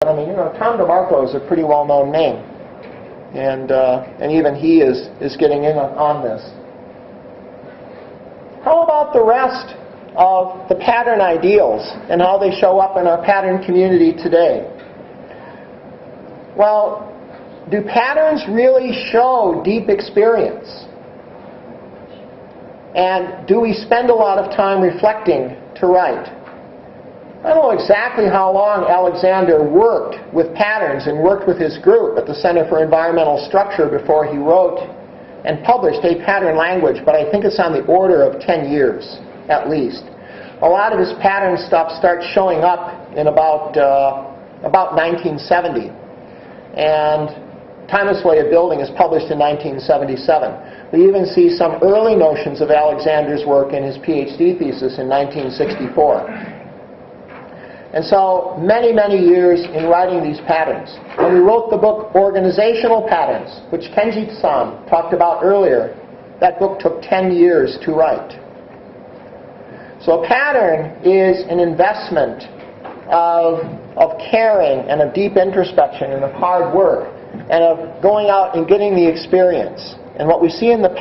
but I mean, Tom DeMarco is a pretty well-known name. And even he is getting in on this. How about the rest of the pattern ideals and how they show up in our pattern community today? Well, do patterns really show deep experience? And do we spend a lot of time reflecting to write? I don't know exactly how long Alexander worked with patterns and worked with his group at the Center for Environmental Structure before he wrote and published a pattern language, but I think it's on the order of 10 years at least. A lot of his pattern stuff starts showing up in about 1970. And Timeless Way of Building is published in 1977. We even see some early notions of Alexander's work in his PhD thesis in 1964. And so many, many years in writing these patterns. When we wrote the book Organizational Patterns, which Kenji-san talked about earlier, that book took 10 years to write. So a pattern is an investment of caring and of deep introspection and of hard work and of going out and getting the experience. And what we see in the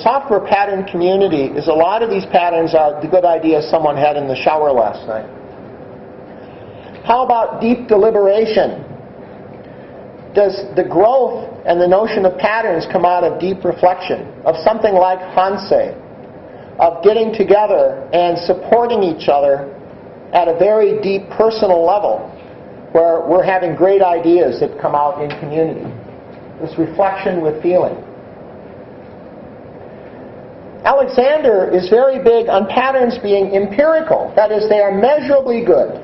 software pattern community is a lot of these patterns are the good ideas someone had in the shower last night. How about deep deliberation? Does the growth and the notion of patterns come out of deep reflection, of something like Hansei, of getting together and supporting each other at a very deep personal level, where we're having great ideas that come out in community? This reflection with feeling. Alexander is very big on patterns being empirical. That is, they are measurably good.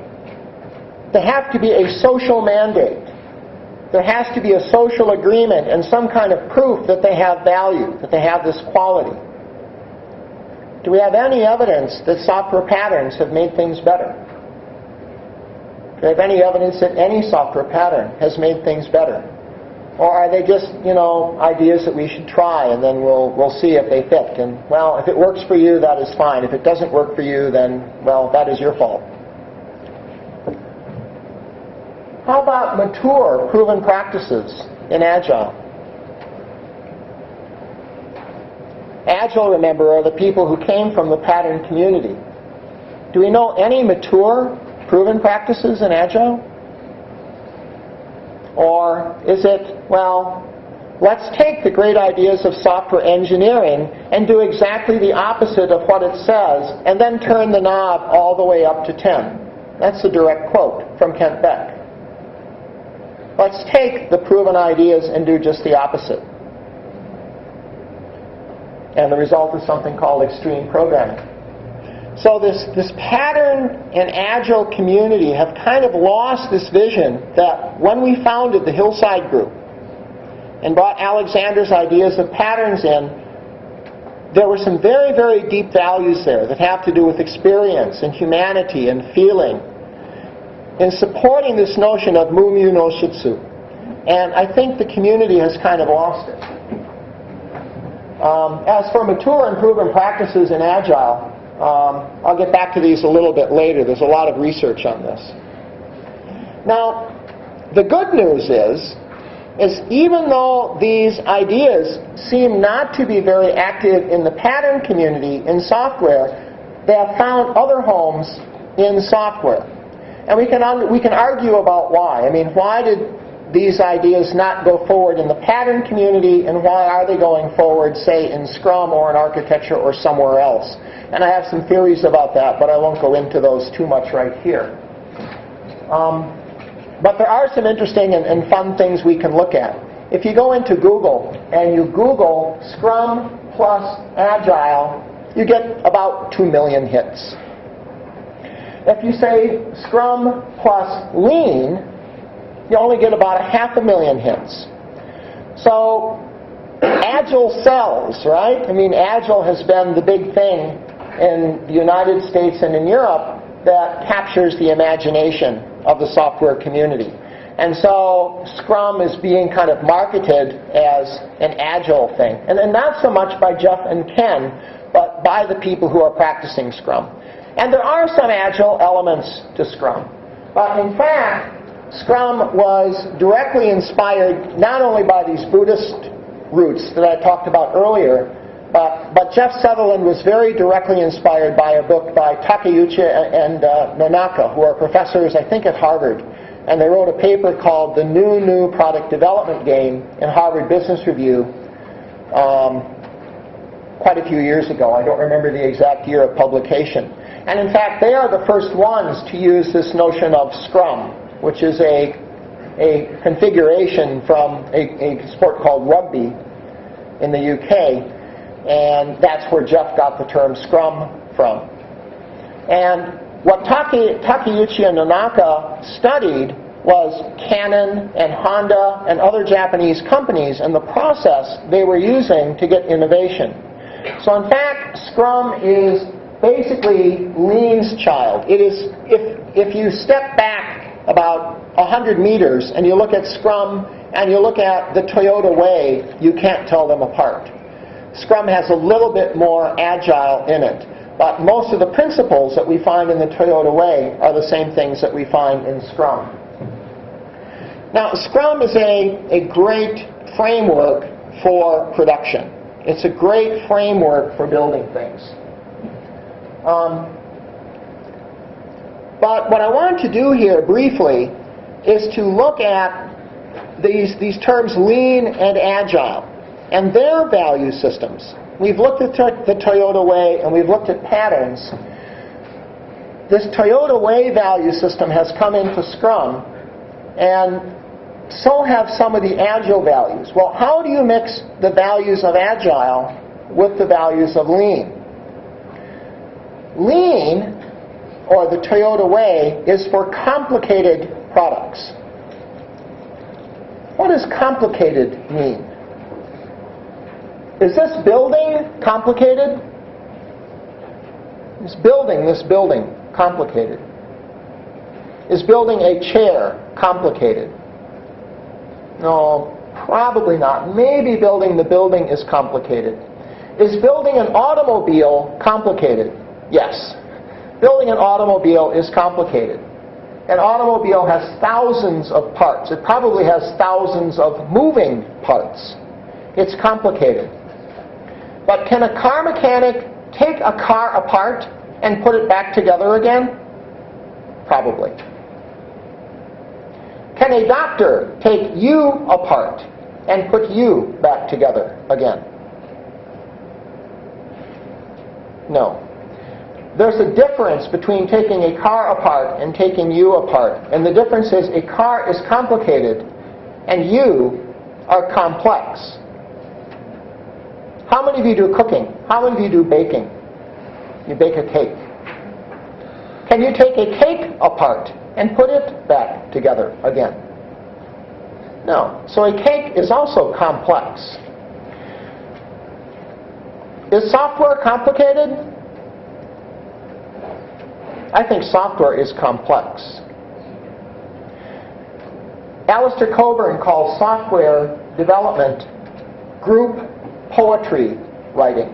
They have to be a social mandate. There has to be a social agreement and some kind of proof that they have value, that they have this quality. Do we have any evidence that software patterns have made things better? Do we have any evidence that any software pattern has made things better? Or are they just, ideas that we should try and then we'll see if they fit? And, well, if it works for you, that is fine. If it doesn't work for you, then, well, that is your fault. How about mature, proven practices in Agile? Agile, remember, are the people who came from the pattern community. Do we know any mature, proven practices in Agile? Or is it, well, let's take the great ideas of software engineering and do exactly the opposite of what it says, and then turn the knob all the way up to 10. That's a direct quote from Kent Beck. Let's take the proven ideas and do just the opposite. And the result is something called extreme programming. So this pattern and Agile community have kind of lost this vision that when we founded the Hillside Group and brought Alexander's ideas of patterns in, there were some very, very deep values there that have to do with experience and humanity and feeling, in supporting this notion of Mumyu no Shitsu. And I think the community has kind of lost it. As for mature and proven practices in Agile, I'll get back to these a little bit later. There's a lot of research on this. Now, the good news is even though these ideas seem not to be very active in the pattern community in software, they have found other homes in software. And we can argue about why. I mean, why did these ideas not go forward in the pattern community, and why are they going forward, say, in Scrum or in architecture or somewhere else? And I have some theories about that, but I won't go into those too much right here. But there are some interesting and fun things we can look at. If you go into Google and you Google Scrum plus Agile, you get about 2 million hits. If you say Scrum plus Lean, you only get about 500,000 hits. So Agile sells, right? I mean, Agile has been the big thing in the United States and in Europe that captures the imagination of the software community. And so Scrum is being kind of marketed as an Agile thing. And not so much by Jeff and Ken, but by the people who are practicing Scrum. And there are some Agile elements to Scrum. But in fact, Scrum was directly inspired not only by these Buddhist roots that I talked about earlier, but Jeff Sutherland was very directly inspired by a book by Takeuchi and Nonaka, who are professors, I think, at Harvard. And they wrote a paper called The New Product Development Game in Harvard Business Review quite a few years ago. I don't remember the exact year of publication. And in fact, they are the first ones to use this notion of Scrum, which is a configuration from a sport called rugby in the UK. And that's where Jeff got the term Scrum from. And what Takeuchi and Nonaka studied was Canon and Honda and other Japanese companies and the process they were using to get innovation. So in fact, Scrum is basically Lean's child. It is, if you step back about 100 meters and you look at Scrum and you look at the Toyota Way, you can't tell them apart. Scrum has a little bit more agile in it, but most of the principles that we find in the Toyota Way are the same things that we find in Scrum. Now, Scrum is a great framework for production. It's a great framework for building things. But what I want to do here briefly is to look at these terms lean and agile and their value systems. We've looked at the Toyota Way and we've looked at patterns. This Toyota Way value system has come into Scrum, and so have some of the Agile values. Well, how do you mix the values of Agile with the values of Lean? Lean, or the Toyota Way, is for complicated products. What does complicated mean? Is this building complicated? Is building this building complicated? Is building a chair complicated? No, probably not. Maybe building the building is complicated. Is building an automobile complicated? Yes. Building an automobile is complicated. An automobile has thousands of parts. It probably has thousands of moving parts. It's complicated. But can a car mechanic take a car apart and put it back together again? Probably. Can a doctor take you apart and put you back together again? No. There's a difference between taking a car apart and taking you apart. And the difference is a car is complicated and you are complex. How many of you do cooking? How many of you do baking? You bake a cake. Can you take a cake apart and put it back together again? No. So a cake is also complex. Is software complicated? I think software is complex. Alistair Coburn calls software development group poetry writing.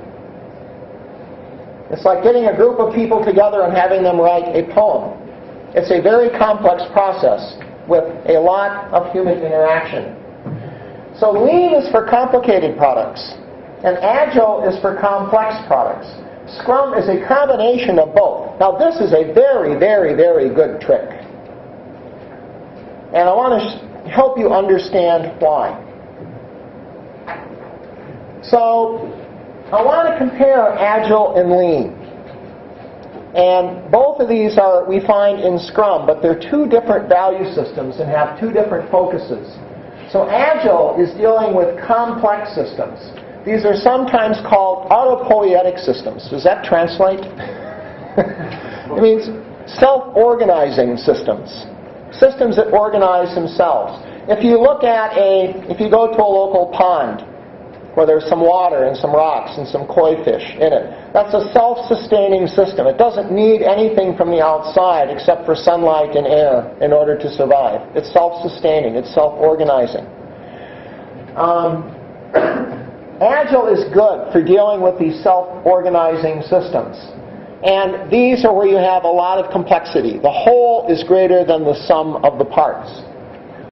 It's like getting a group of people together and having them write a poem. It's a very complex process with a lot of human interaction. So Lean is for complicated products, and Agile is for complex products. Scrum is a combination of both. Now this is a very, very, very good trick. And I want to help you understand why. So I want to compare Agile and Lean. And both of these we find in Scrum, but they're two different value systems and have two different focuses. So Agile is dealing with complex systems. These are sometimes called autopoietic systems. Does that translate? It means self-organizing systems. Systems that organize themselves. If you go to a local pond where there's some water and some rocks and some koi fish in it, that's a self-sustaining system. It doesn't need anything from the outside except for sunlight and air in order to survive. It's self-sustaining. It's self-organizing. Agile is good for dealing with these self-organizing systems. And these are where you have a lot of complexity. The whole is greater than the sum of the parts.